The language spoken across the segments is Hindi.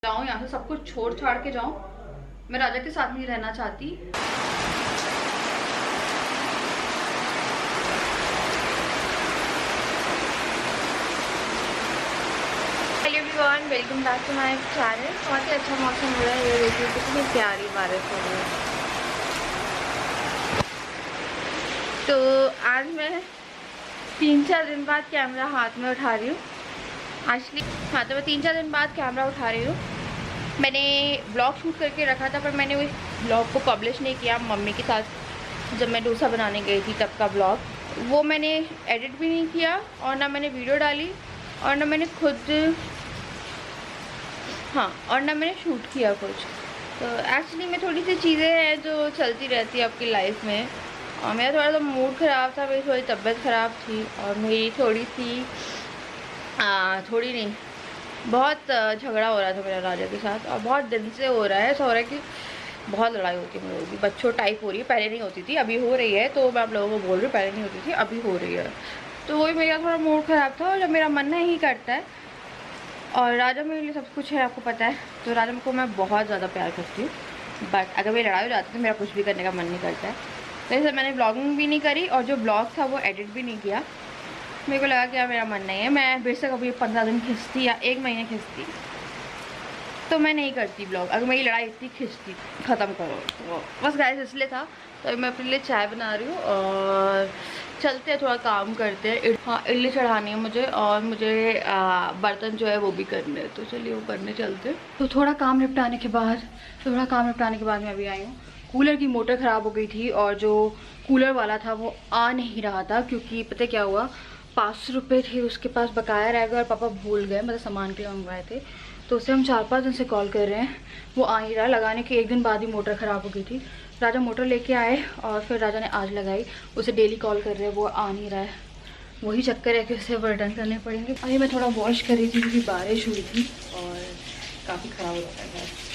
जाऊँ यहाँ से, सब कुछ छोड़ छाड़ के जाऊँ। मैं राजा के साथ नहीं रहना चाहती। Hello everyone, welcome back to my channel. बहुत ही अच्छा मौसम हो रहा है, ये देखिए कितनी प्यारी बारिश हो रही है। तो आज मैं 3-4 दिन बाद कैमरा हाथ में उठा रही हूँ। एक्चुअली हाँ, तो मैं 3-4 दिन बाद कैमरा उठा रही हूँ। मैंने ब्लॉग शूट करके रखा था, पर मैंने उस ब्लॉग को पब्लिश नहीं किया। मम्मी के साथ जब मैं डोसा बनाने गई थी तब का ब्लॉग, वो मैंने एडिट भी नहीं किया, और ना मैंने वीडियो डाली, और ना मैंने खुद और ना मैंने शूट किया कुछ। तो एक्चुअली में थोड़ी सी चीज़ें हैं जो चलती रहती है आपकी लाइफ में, और मेरा थोड़ा सा मूड ख़राब था, मेरी थोड़ी तबीयत ख़राब थी, और मेरी थोड़ी सी थोड़ी नहीं बहुत झगड़ा हो रहा था मेरा राजा के साथ, और बहुत दिन से हो रहा है। ऐसा हो रहा है कि बहुत लड़ाई होती है मेरी, बच्चों टाइप हो रही है। पहले नहीं होती थी, अभी हो रही है। तो मैं आप लोगों को बोल रही हूँ, पहले नहीं होती थी, अभी हो रही है। तो वही मेरा थोड़ा मूड ख़राब था, और जब मेरा मन नहीं करता है, और राजा मेरे लिए सब कुछ है, आपको पता है। तो राजा को मैं बहुत ज़्यादा प्यार करती हूँ, बट अगर मेरी लड़ाई हो जाती है तो मेरा कुछ भी करने का मन नहीं करता है। तो इसलिए मैंने ब्लॉगिंग भी नहीं करी, और जो ब्लॉग था वो एडिट भी नहीं किया। मेरे को लगा कि यार मेरा मन नहीं है, मैं बेशक अभी 15 दिन खिंचती या 1 महीने खिंचती, तो मैं नहीं करती ब्लॉग। अगर मेरी लड़ाई इतनी खिंचती, ख़त्म करो। तो बस गाइस इसलिए था। तो मैं अपने लिए चाय बना रही हूँ, और चलते हैं थोड़ा काम करते हैं। हाँ, इडली चढ़ानी है मुझे, और मुझे बर्तन जो है वो भी करने हैं। तो चलिए वो करने चलते हैं। तो थोड़ा काम निपटाने के बाद मैं अभी आई हूँ। कूलर की मोटर ख़राब हो गई थी, और जो कूलर वाला था वो आ नहीं रहा था, क्योंकि पता क्या हुआ, 500 रुपये थे उसके पास बकाया रह गए, और पापा भूल गए, मतलब सामान के लिए मंगवाए थे। तो उसे हम 4-5 दिन से कॉल कर रहे हैं, वो आ ही रहा। लगाने के 1 दिन बाद ही मोटर ख़राब हो गई थी। राजा मोटर लेके आए, और फिर राजा ने आज लगाई। उसे डेली कॉल कर रहे हैं, वो आ नहीं रहा है। वही चक्कर है कि उसे रिटर्न करने पड़ेंगे। अभी मैं थोड़ा वॉश कर रही थी, क्योंकि बारिश हुई थी और काफ़ी ख़राब हो जाता है।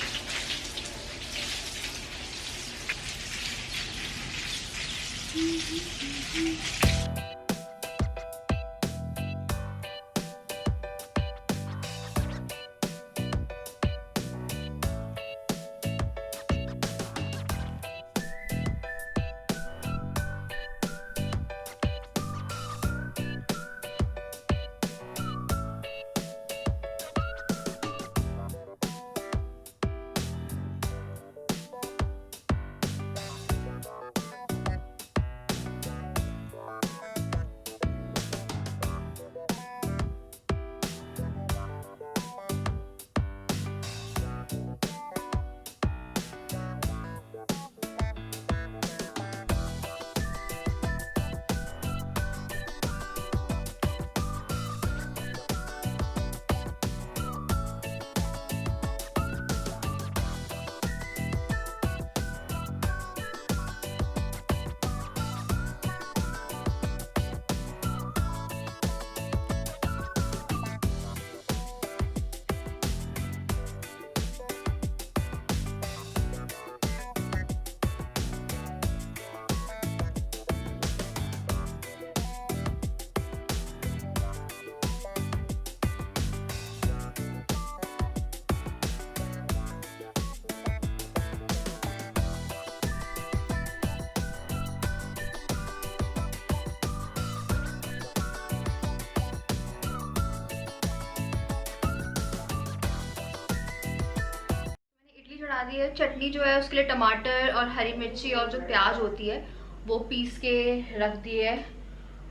चढ़ा दी है। चटनी जो है उसके लिए टमाटर और हरी मिर्ची और जो प्याज होती है वो पीस के रख दी है।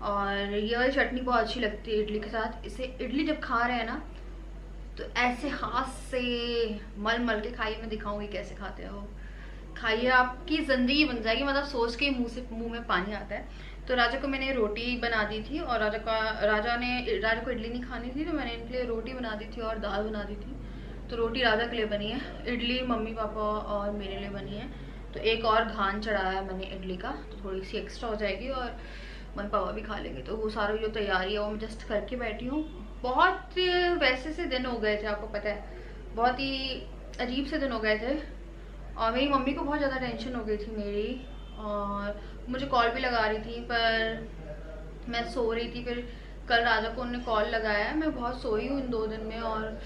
और ये वाली चटनी बहुत अच्छी लगती है इडली के साथ। इसे इडली जब खा रहे हैं ना, तो ऐसे हाथ से मल मल के खाइए। मैं दिखाऊंगी कैसे खाते हो। खाइए, आपकी जिंदगी बन जाएगी, मतलब सोच के मुंह में पानी आता है। तो राजा को मैंने रोटी बना दी थी, और राजा को इडली नहीं खानी थी, तो मैंने इनके लिए रोटी बना दी थी और दाल बना दी थी। तो रोटी राजा के लिए बनी है, इडली मम्मी पापा और मेरे लिए बनी है। तो एक और घान चढ़ाया है मैंने इडली का, तो थोड़ी सी एक्स्ट्रा हो जाएगी, और मम्मी पापा भी खा लेंगे। तो वो सारा जो तैयारी है वो मैं जस्ट करके बैठी हूँ। बहुत वैसे से दिन हो गए थे, आपको पता है, बहुत ही अजीब से दिन हो गए थे। और मेरी मम्मी को बहुत ज़्यादा टेंशन हो गई थी मेरी, और मुझे कॉल भी लगा रही थी, पर मैं सो रही थी। फिर कल राजा को उन्होंने कॉल लगाया। मैं बहुत सोई हूँ इन 2 दिन में, और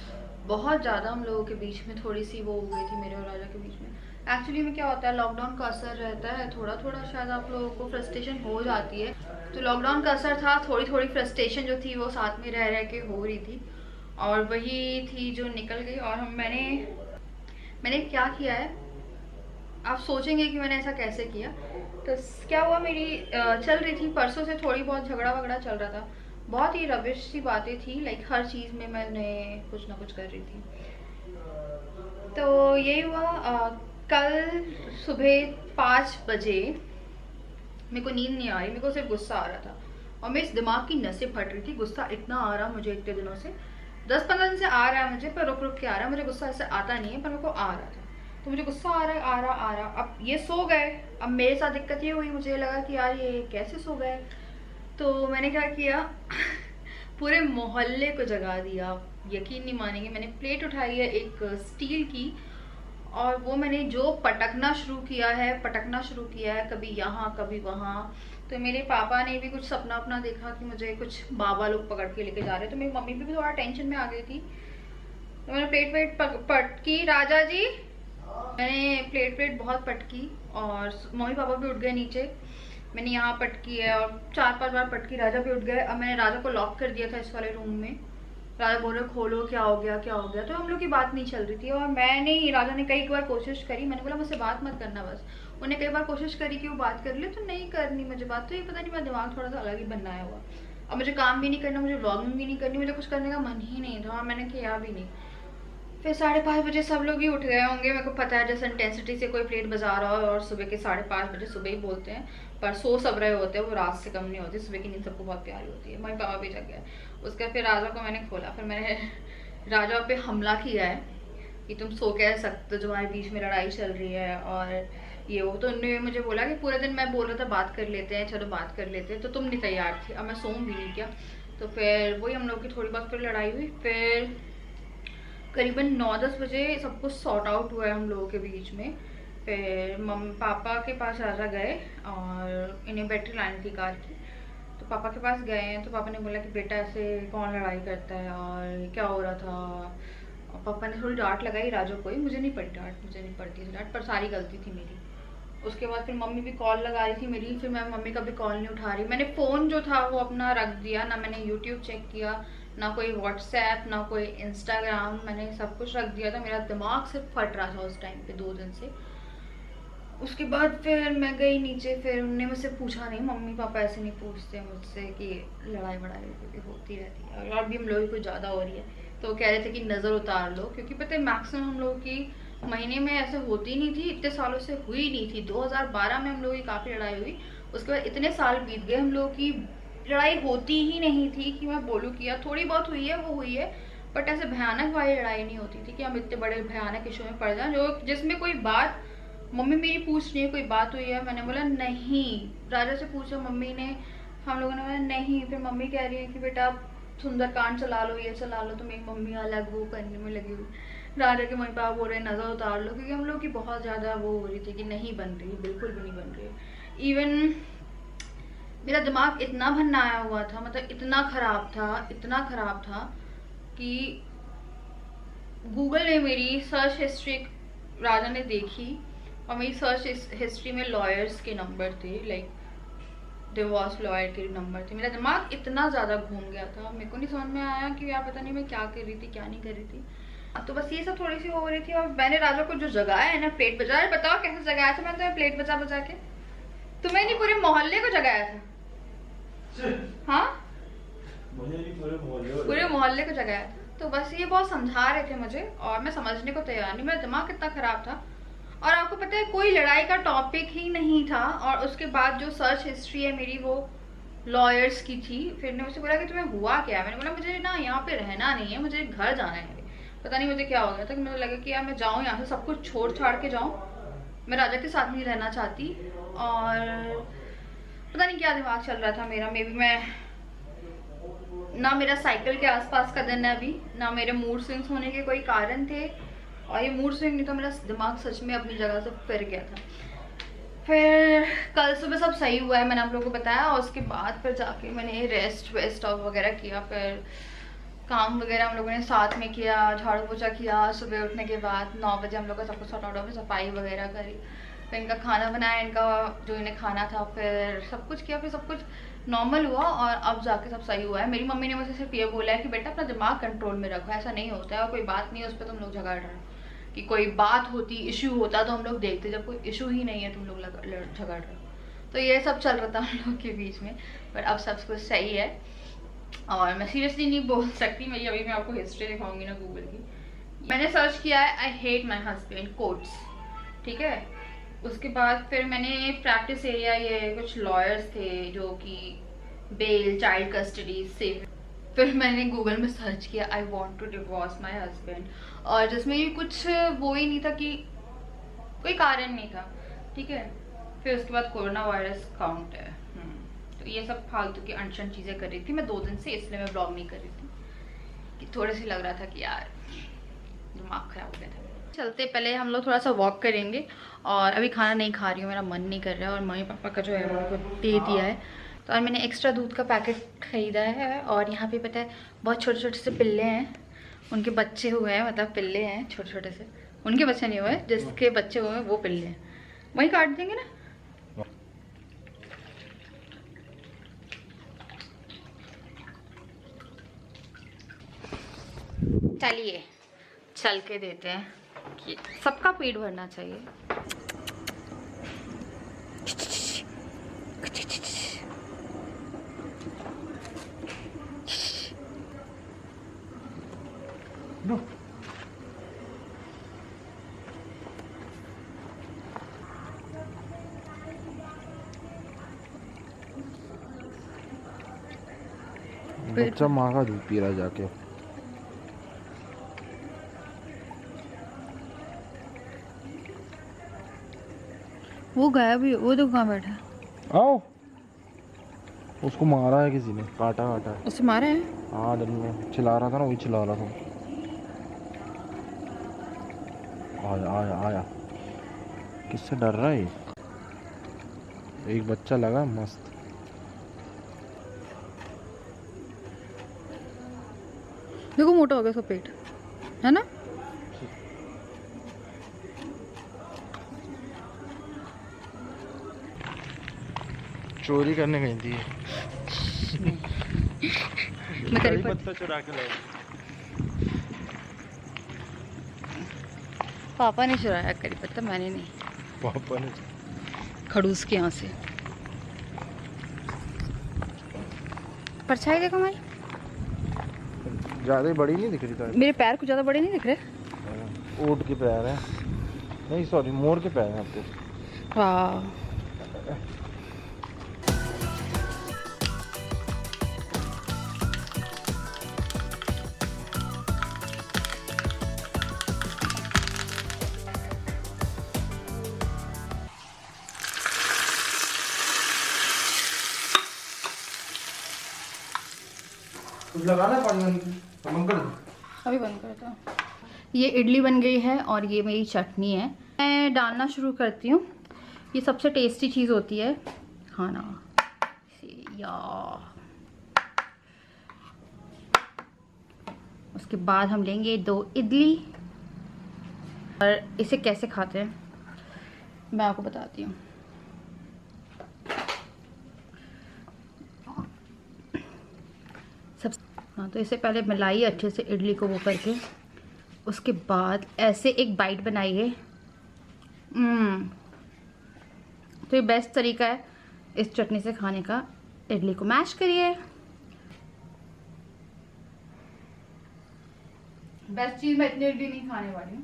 बहुत ज़्यादा हम लोगों के बीच में थोड़ी सी वो हो गई थी, मेरे और राजा के बीच में। एक्चुअली में क्या होता है, लॉकडाउन का असर रहता है, थोड़ा थोड़ा शायद आप लोगों को फ्रस्ट्रेशन हो जाती है। तो लॉकडाउन का असर था, थोड़ी थोड़ी फ्रस्ट्रेशन जो थी वो साथ में रह रह के हो रही थी, और वही थी जो निकल गई। और मैंने क्या किया है, आप सोचेंगे कि मैंने ऐसा कैसे किया। तो क्या हुआ, मेरी चल रही थी परसों से थोड़ी बहुत झगड़ा वगड़ा चल रहा था, बहुत ही रबिश सी बातें थी, लाइक हर चीज़ में मैंने कुछ ना कुछ कर रही थी। तो यही हुआ, कल सुबह 5 बजे मेरे को नींद नहीं आ रही, मेरे को सिर्फ गुस्सा आ रहा था, और मेरे इस दिमाग की नसें फट रही थी। गुस्सा इतना आ रहा मुझे इतने दिनों से, 10-15 दिन से आ रहा है मुझे, पर रुक रुक के आ रहा है। मुझे गुस्सा ऐसे आता नहीं है, पर मेरे को आ रहा था। तो मुझे गुस्सा आ रहा। अब ये सो गए। अब मेरे साथ दिक्कत ये हुई, मुझे लगा कि यार ये कैसे सो गए। तो मैंने क्या किया पूरे मोहल्ले को जगा दिया। यकीन नहीं मानेंगे, मैंने प्लेट उठाई है एक स्टील की, और वो मैंने जो पटकना शुरू किया है, कभी यहाँ कभी वहाँ। तो मेरे पापा ने भी कुछ सपना अपना देखा कि मुझे कुछ बाबा लोग पकड़ के लेके जा रहे हैं, तो मेरी मम्मी भी थोड़ा टेंशन में आ गई थी। तो मैंने प्लेट पटकी, राजा जी, मैंने प्लेट बहुत पटकी, और मम्मी पापा भी उठ गए नीचे। मैंने यहाँ पटकी है और 4-5 बार पटकी, राजा भी उठ गए। अब मैंने राजा को लॉक कर दिया था इस वाले रूम में। राजा बोल रहे खोलो, क्या हो गया। तो हम लोग की बात नहीं चल रही थी, और राजा ने कई बार कोशिश करी, मैंने बोला मुझसे बात मत करना बस। उन्हें कई बार कोशिश करी कि वो बात कर ले, तो नहीं करनी मुझे बात। तो ये पता नहीं, मेरा दिमाग थोड़ा सा अलग ही बनाया हुआ। अब मुझे काम भी नहीं करना, मुझे व्लॉगिंग भी नहीं करनी, मुझे कुछ करने का मन ही नहीं था, और मैंने किया भी नहीं। फिर 5:30 बजे सब लोग ही उठ गए होंगे, मेरे को पता है, जैसे इंटेंसिटी से कोई प्लेट बजा रहा हो, और सुबह के 5:30 बजे, सुबह ही बोलते हैं पर सो सब रहे होते हैं, वो रात से कम नहीं होती। सुबह की नींद सबको बहुत प्यारी होती है। मम्मी पापा भी जग गया। उसके फिर राजा को मैंने खोला, फिर मैंने राजा पे हमला किया है कि तुम सो कह सकते हो, जो हमारे बीच में लड़ाई चल रही है और ये वो। तो उन्होंने मुझे बोला कि पूरे दिन मैं बोल रहा था बात कर लेते हैं, चलो बात कर लेते हैं, तो तुम नहीं तैयार थी। अब मैं सोऊं भी नहीं क्या। तो फिर वही हम लोग की थोड़ी बहुत फिर लड़ाई हुई। फिर करीबन 9-10 बजे सब कुछ सॉर्ट आउट हुआ है हम लोगों के बीच में। फिर मम्मी पापा के पास राजा गए, और इन्हें बैटरी लानी थी कार की। तो पापा के पास गए हैं, तो पापा ने बोला कि बेटा ऐसे कौन लड़ाई करता है और क्या हो रहा था। और पापा ने थोड़ी डांट लगाई राजा को ही, मुझे नहीं पड़ी डांट, मुझे नहीं पड़ती थी डांट, पर सारी गलती थी मेरी। उसके बाद फिर मम्मी भी कॉल लगा रही थी मेरी, फिर मैं मम्मी का भी कॉल नहीं उठा रही। मैंने फ़ोन जो था वो अपना रख दिया, ना मैंने यूट्यूब चेक किया, ना कोई व्हाट्सएप, ना कोई इंस्टाग्राम, मैंने सब कुछ रख दिया था। मेरा दिमाग सिर्फ फट रहा था उस टाइम पे 2 दिन से। उसके बाद फिर मैं गई नीचे, फिर उनने मुझसे पूछा नहीं, मम्मी पापा ऐसे नहीं पूछते मुझसे कि लड़ाई वड़ाई होती रहती है, और अभी हम लोगों की कुछ ज़्यादा हो रही है। तो वो कह रहे थे कि नज़र उतार लो, क्योंकि पता है मैक्सिमम हम लोगों की महीने में ऐसे होती नहीं थी, इतने सालों से हुई नहीं थी। 2012 में हम लोगों की काफ़ी लड़ाई हुई, उसके बाद इतने साल बीत गए, हम लोगों की लड़ाई होती ही नहीं थी कि मैं बोलूँ कि यार थोड़ी बहुत हुई है, वो हुई है, बट ऐसे भयानक वाली लड़ाई नहीं होती थी कि हम इतने बड़े भयानक इशू में पड़ जाएं, जो जिसमें कोई बात मम्मी मेरी पूछ रही है कोई बात हुई है। मैंने बोला नहीं, राजा से पूछा मम्मी ने, हम लोगों ने बोला नहीं। फिर मम्मी कह रही है कि बेटा आप सुंदरकांड चला लो, ये चला लो, तो मेरी मम्मी अलग वो करने में लगी हुई। राजा के मम्मी पापा बोल रहे नज़र उतार लो, क्योंकि हम लोग की बहुत ज़्यादा वो हो रही थी कि नहीं बन रही, बिल्कुल भी नहीं बन रही। इवन मेरा दिमाग इतना भन्नाया हुआ था, मतलब इतना ख़राब था कि गूगल ने मेरी सर्च हिस्ट्री राजा ने देखी, और मेरी सर्च हिस्ट्री में लॉयर्स के नंबर थे, लाइक डिवोर्स लॉयर के नंबर थे। मेरा दिमाग इतना ज़्यादा घूम गया था, मेरे को नहीं समझ में आया कि यार पता नहीं मैं क्या कर रही थी क्या नहीं कर रही थी। तो बस ये सब थोड़ी सी हो रही थी। और मैंने राजा को जो जगाया है ना, प्लेट बजा, बताओ कैसे जगाया था मैंने तुम्हें प्लेट बजा के? तुम्हें नहीं, पूरे मोहल्ले को जगाया था। हाँ, पूरे मोहल्ले को जगाया था। तो बस ये बहुत समझा रहे थे मुझे, और मैं समझने को तैयार नहीं, मेरा दिमाग कितना ख़राब था। और आपको पता है कोई लड़ाई का टॉपिक ही नहीं था, और उसके बाद जो सर्च हिस्ट्री है मेरी वो लॉयर्स की थी। फिर ने मुझसे बोला कि तुम्हें हुआ क्या? मैंने बोला मुझे ना यहाँ पे रहना नहीं है, मुझे घर जाना है। पता नहीं मुझे क्या हो गया था कि मुझे लगा कि यार मैं जाऊँ यहाँ से, सब कुछ छोड़ छाड़ के जाऊँ, मैं राजा के साथ नहीं रहना चाहती। और पता नहीं क्या दिमाग चल रहा था मेरा। मे बी मैं ना, मेरा साइकिल के आसपास का दिन है अभी, ना मेरे मूड स्विंग्स होने के कोई कारण थे, और ये मूड स्विंग नहीं तो मेरा दिमाग सच में अपनी जगह से फिर गया था। फिर कल सुबह सब सही हुआ है, मैंने आप लोगों को बताया, और उसके बाद फिर जाके मैंने रेस्ट वेस्ट वगैरह किया। फिर काम वगैरह हम लोगों ने साथ में किया, झाड़ू पोछा किया। सुबह उठने के बाद 9 बजे हम लोग का सब कुछ सॉर्ट आउट हो, सफाई वगैरह करी, फिर इनका खाना बनाया, इनका जो इन्हें खाना था, फिर सब कुछ किया, फिर सब कुछ नॉर्मल हुआ और अब जाके सब सही हुआ है। मेरी मम्मी ने मुझे सिर्फ ये बोला है कि बेटा अपना दिमाग कंट्रोल में रखो, ऐसा नहीं होता है और कोई बात नहीं है उस पर तुम लोग झगड़ रहे हो, कि कोई बात होती इशू होता तो हम लोग देखते, जब कोई इशू ही नहीं है तुम लोग झगड़ रहे हो। तो ये सब चल रहा था हम लोग के बीच में, पर अब सब कुछ सही है। और मैं सीरियसली नहीं बोल सकती, अभी मैं आपको हिस्ट्री दिखाऊंगी ना गूगल की। मैंने सर्च किया है I hate my husband quotes, ठीक है। उसके बाद फिर मैंने प्रैक्टिस एरिया, ये कुछ लॉयर्स थे जो कि बेल, चाइल्ड कस्टडी, सिविल, फिर मैंने गूगल में सर्च किया I want to divorce my husband, और जिसमें ये कुछ वो ही नहीं था कि कोई कारण नहीं था, ठीक है। फिर उसके बाद कोरोना वायरस काउंट है, तो ये सब फालतू की अनशन चीज़ें कर रही थी मैं 2 दिन से, इसलिए मैं ब्लॉग नहीं कर रही थी कि थोड़े से लग रहा था कि यार दिमाग खराब हो गया था। चलते पहले हम लोग थोड़ा सा वॉक करेंगे, और अभी खाना नहीं खा रही हूँ, मेरा मन नहीं कर रहा है, और मम्मी पापा का जो है उनको दे दिया है, तो और मैंने एक्स्ट्रा दूध का पैकेट ख़रीदा है। और यहाँ पे पता है बहुत छोटे छोटे से पिल्ले हैं, उनके बच्चे हुए हैं, मतलब पिल्ले हैं छोटे छोटे से, उनके बच्चे नहीं हुए, जिसके बच्चे हुए हैं वो पिल्ले हैं, वहीं काट देंगे ना। चलिए चल के देते हैं कि सबका पेट भरना चाहिए। No. बच्चा माँ का दूध पी रहा जाके। वो गया भी, वो तो कहाँ बैठा है? आओ, उसको मारा है किसी ने, काटा काटा है। उसे मारा है? हाँ, दिन में चिल्ला रहा था ना, वही चिल्ला रहा था। आया आया आया, किससे डर रहा है? एक बच्चा लगा मस्त। देखो मोटा हो गया उसका पेट, है ना? चोरी करने गई थी। मैं करी पत्ता चुरा के लाया। पापा ने चुराया करी पत्ता, मैंने नहीं। पापा ने खड़ूस के यहाँ से। परछाई देखो भाई, ज़्यादा बड़ी नहीं दिख रही था। मेरे पैर कुछ ज़्यादा बड़े नहीं दिख रहे। ऊँट के पैर हैं, नहीं सॉरी, मोर के पैर हैं आपके। वाह, कुछ लगाना पानी बंद कर दो। अभी बंद करता हूँ। ये इडली बन गई है और ये मेरी चटनी है। मैं डालना शुरू करती हूँ। ये सबसे टेस्टी चीज़ होती है खाना या। उसके बाद हम लेंगे 2 इडली, और इसे कैसे खाते हैं मैं आपको बताती हूँ। सब हाँ, तो इससे पहले मलाई अच्छे से इडली को वो करके, उसके बाद ऐसे एक बाइट बनाइए। तो ये बेस्ट तरीका है इस चटनी से खाने का। इडली को मैश करिए। बेस्ट चीज़, मैं इतनी इडली नहीं खाने वाली हूँ,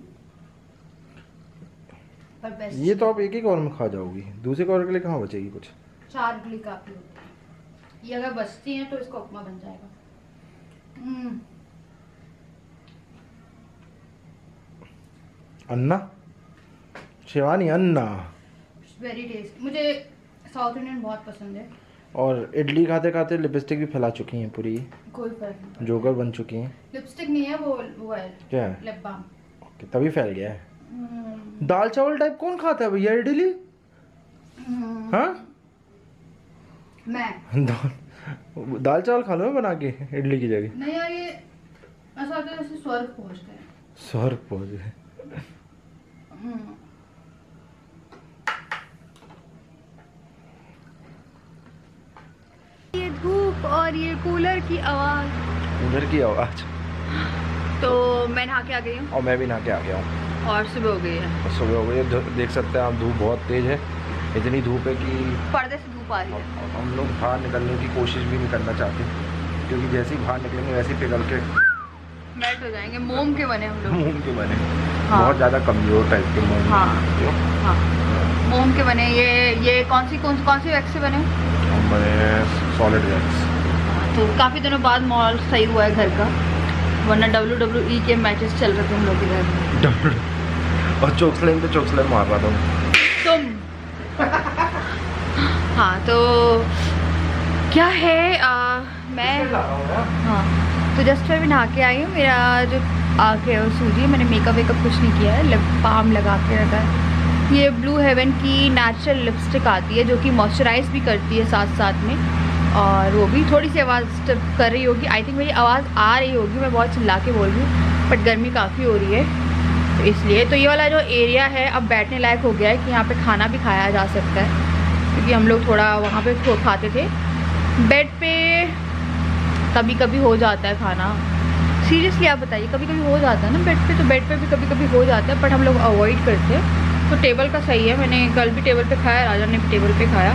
पर बेस्ट ये तो आप एक ही कौर में खा जाओगी, दूसरे कौर के लिए कहाँ बचेगी कुछ। 4 इडली काफ़ी होती है। ये अगर बचती हैं तो इसका उपमा बन जाएगा। अन्ना, शिवानी अन्ना। वेरी टेस्टी, मुझे साउथ इंडियन बहुत पसंद है। और इडली खाते खाते लिपस्टिक भी फैला चुकी हैं पूरी, कोई फर्क नहीं, जोकर बन चुकी हैं। लिपस्टिक नहीं है, वो है क्या है? Lip balm. ओके, तभी फैल गया है। दाल चावल टाइप कौन खाता है भैया इडली? हाँ, मैं दाल चावल खा लो बना के इडली की जगह। नहीं यार, ये ऐसा होता है जैसे स्वर्ग पहुंच गए। स्वर्ग पहुंच गए। ये धूप और ये कूलर की आवाज। कूलर की आवाज। तो मैं नहा के आ गई हूँ और मैं भी नहा के आ गया हूँ। और सुबह हो गई है। और सुबह हो गई है, देख सकते हैं आप, धूप बहुत तेज है। इतनी धूप है कि पर्दे से धूप आ रही है। हम लोग बाहर निकलने की कोशिश भी नहीं करना चाहते, क्योंकि जैसे ही बाहर निकलेंगे वैसे ही पिघल के मेल्ट हो जाएंगे। मोम के बने हम लोग। मोम के बने। हाँ। बहुत ज़्यादा कमज़ोर टाइप के मोम। हाँ। क्यों? हाँ, मोम के बने। ये कौन सी वैक्स से बने? हम बने सॉलिड वैक्स। तो काफ़ी दिनों बाद मॉल सही हुआ है घर का, वरना WWE के मैचेस चल रहे थे हम लोग के घर में। और चोक्सलाइन पे चोक्सलाइन मार रहा था तुम। हाँ, तो क्या है मैं हाँ, तो जस्ट मैं नहा के आई हूँ। मेरा जो आँखें है वो सूजी है। मैंने मेकअप वेकअप कुछ नहीं किया है, लिप बाम लगा के रखा है। ये ब्लू हेवन की नेचुरल लिपस्टिक आती है जो कि मॉइस्चराइज भी करती है साथ साथ में, और वो भी थोड़ी सी आवाज़ कर रही होगी। आई थिंक मेरी आवाज़ आ रही होगी, मैं बहुत चिल्ला के बोल रही हूँ, बट गर्मी काफ़ी हो रही है तो इसलिए। तो ये वाला जो एरिया है अब बैठने लायक हो गया है कि यहाँ पे खाना भी खाया जा सकता है, क्योंकि हम लोग थोड़ा वहाँ पे खाते थे बेड पे। कभी कभी हो जाता है खाना, सीरियसली आप बताइए, कभी कभी हो जाता है ना बेड पे, तो बेड पे भी कभी कभी हो जाता है, बट हम लोग अवॉइड करते हैं। तो टेबल का सही है। मैंने कल भी टेबल पे खाया, राजा ने भी टेबल पे खाया।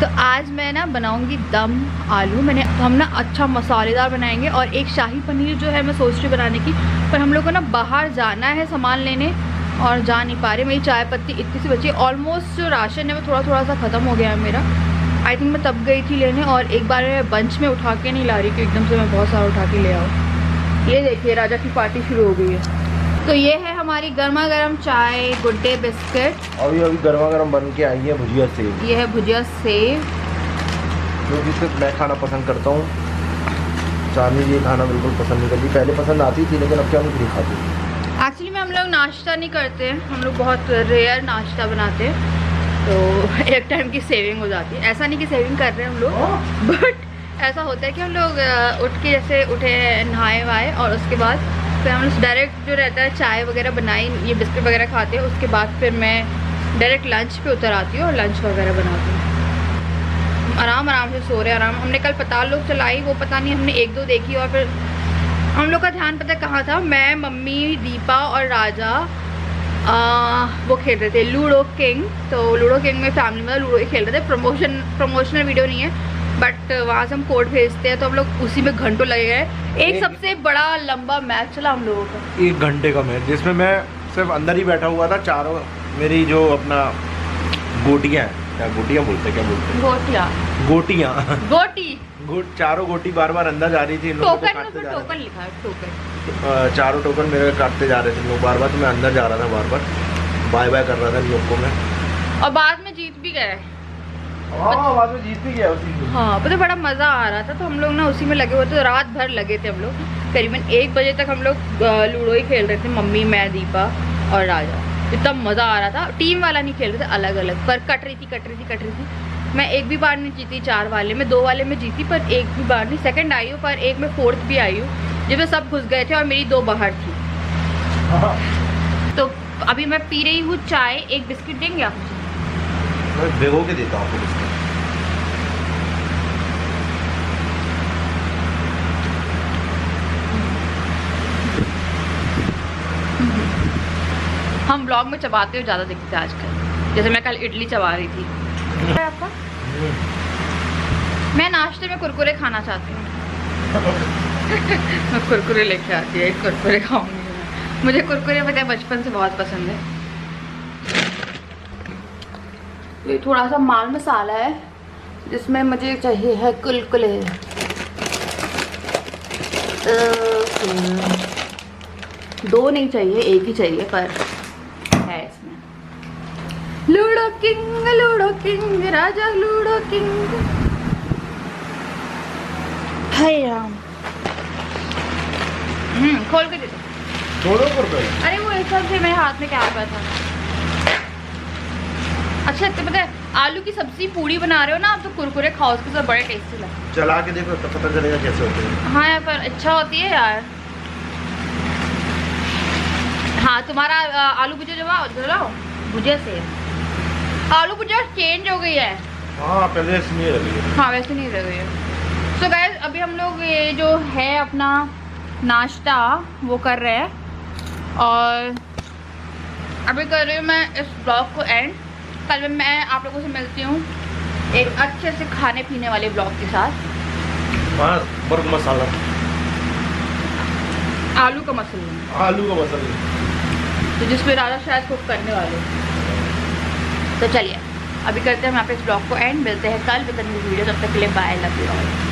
तो आज मैं ना बनाऊंगी दम आलू। तो हम ना अच्छा मसालेदार बनाएंगे। और एक शाही पनीर जो है मैं सोच रही बनाने की, पर हम लोग को ना बाहर जाना है सामान लेने और जा नहीं पा रहे। मेरी चाय पत्ती इतनी सी बची, ऑलमोस्ट जो राशन है वो थोड़ा थोड़ा सा ख़त्म हो गया है मेरा। आई थिंक मैं तब गई थी लेने, और एक बार मैं बंच में उठा के नहीं ला रही कि एकदम से मैं बहुत सारा उठा के ले आऊँ। ये देखिए राजा की पार्टी शुरू हो गई है। तो ये है हमारी गर्मा गर्म चाय, गुड डे बिस्किट। अभी गर्मा गर्म बन के आई है भुजिया सेव। ये है भुजिया सेव, जो कि सिर्फ मैं खाना पसंद करता हूँ। चांदी ये खाना बिल्कुल पसंद नहीं करती। पहले पसंद आती थी, लेकिन अब क्या नहीं खाती। एक्चुअली में हम लोग नाश्ता नहीं करते हैं, हम लोग बहुत रेयर नाश्ता बनाते हैं, तो एक टाइम की सेविंग हो जाती है। ऐसा नहीं कि सेविंग कर रहे हैं हम लोग, बट ऐसा होता है कि हम लोग उठ के जैसे उठे नहाए वाए और उसके बाद फिर हम लोग डायरेक्ट जो रहता है चाय वगैरह बनाई, ये बिस्किट वगैरह खाते हैं। उसके बाद फिर मैं डायरेक्ट लंच पे उतर आती हूँ और लंच वगैरह बनाती हूँ। आराम से सो रहे आराम। हमने कल पताल लोग चलाई, वो पता नहीं हमने 1-2 देखी, और फिर हम लोग का ध्यान पता कहाँ था, मैं, मम्मी, दीपा और राजा वो खेल रहे थे लूडो किंग। तो लूडो किंग में फैमिली में लूडो ही खेल रहे थे। प्रमोशनल वीडियो नहीं है, बट वहाँ से हम कोड भेजते हैं, तो हम लोग उसी में घंटों लगे गए। एक सबसे बड़ा लंबा मैच चला हम लोगों का, 1 घंटे का मैच, जिसमें मैं सिर्फ अंदर ही बैठा हुआ था। चारों मेरी जो अपना गोटियाँ हैं, क्या गोटियाँ बोलते हैं, क्या बोलते हैं, गोटियाँ चारों गोटी बार बार अंदर जा रही थी। टोकन लिखा है, टोकन। चारों टोकन मेरे काटते जा रहे थे लोग बार बार, तो मैं अंदर जा रहा था बार बार, बाय बाय कर रहा था इन लोग को मैं, और बाद में जीत भी गए। बाद में जीत भी गया उसी में। हाँ, पता बड़ा मज़ा आ रहा था, तो हम लोग ना उसी में लगे हुए थे। रात भर लगे थे हम लोग, करीबन 1 बजे तक हम लोग लूडो ही खेल रहे थे, मम्मी, मैं, दीपा और राजा। इतना मज़ा आ रहा था। टीम वाला नहीं खेल रहे थे, अलग अलग, पर कट रही थी। मैं एक भी बार नहीं जीती, 4 वाले में 2 वाले में जीती, पर एक भी बार नहीं। सेकंड आई हूँ, पर एक में 4th भी आई हूँ, जिसमें सब घुस गए थे और मेरी 2 बाहर थी। तो अभी मैं पी रही हूँ चाय। एक बिस्किट देंगे आप मुझे? मैं भिगो के देता हूँ आपको बिस्किट। हम ब्लॉग में चबाते हुए ज़्यादा दिखते हैं आजकल, जैसे मैं कल इडली चबा रही थी। आपका? मैं नाश्ते में कुरकुरे खाना चाहती हूँ। मैं कुरकुरे लेके आती है, कुरकुरे खाऊंगी मैं। मुझे कुरकुरे पता है बचपन से बहुत पसंद है। ये थोड़ा सा माल मसाला है, जिसमें मुझे चाहिए है कुलकुले। 2 नहीं चाहिए, 1 ही चाहिए, पर है इसमें। लूडो किंग राजा लूडो किंग। हाय राम। खोल के दे दो। छोड़ो कुरकुरे। अरे वो एक से मेरे हाथ में क्या आ गया था। अच्छा, तो पता है आलू की सब्जी पूड़ी बना रहे हो ना आप, तो कुरकुरे खाओ, उसके साथ बड़े टेस्टी लगते हैं। चला के देखो तो पता चलेगा कैसे होते हैं। हाँ यार, पर अच्छा होती है यार। हाँ तुम्हारा आलू भुजिया जलाओ भुजिया से आलू भुजिया चेंज हो गई है। हाँ पहले ऐसे नहीं लगी है। हाँ वैसे नहीं लग रही है। सो गाइस अभी हम लोग ये जो है अपना नाश्ता वो कर रहे हैं और अभी कर रही हूँ मैं इस ब्लॉग को एंड। कल मैं आप लोगों से मिलती हूँ एक अच्छे से खाने पीने वाले ब्लॉग के साथ। बर्फ मसाला आलू का मसाला तो जिसमें राजा शायद कुक करने वाले। तो चलिए अभी करते हैं हम यहाँ पे इस ब्लॉग को एंड। मिलते हैं कल विद न्यू वीडियो। तब तक के लिए बाय, लव यू ऑल।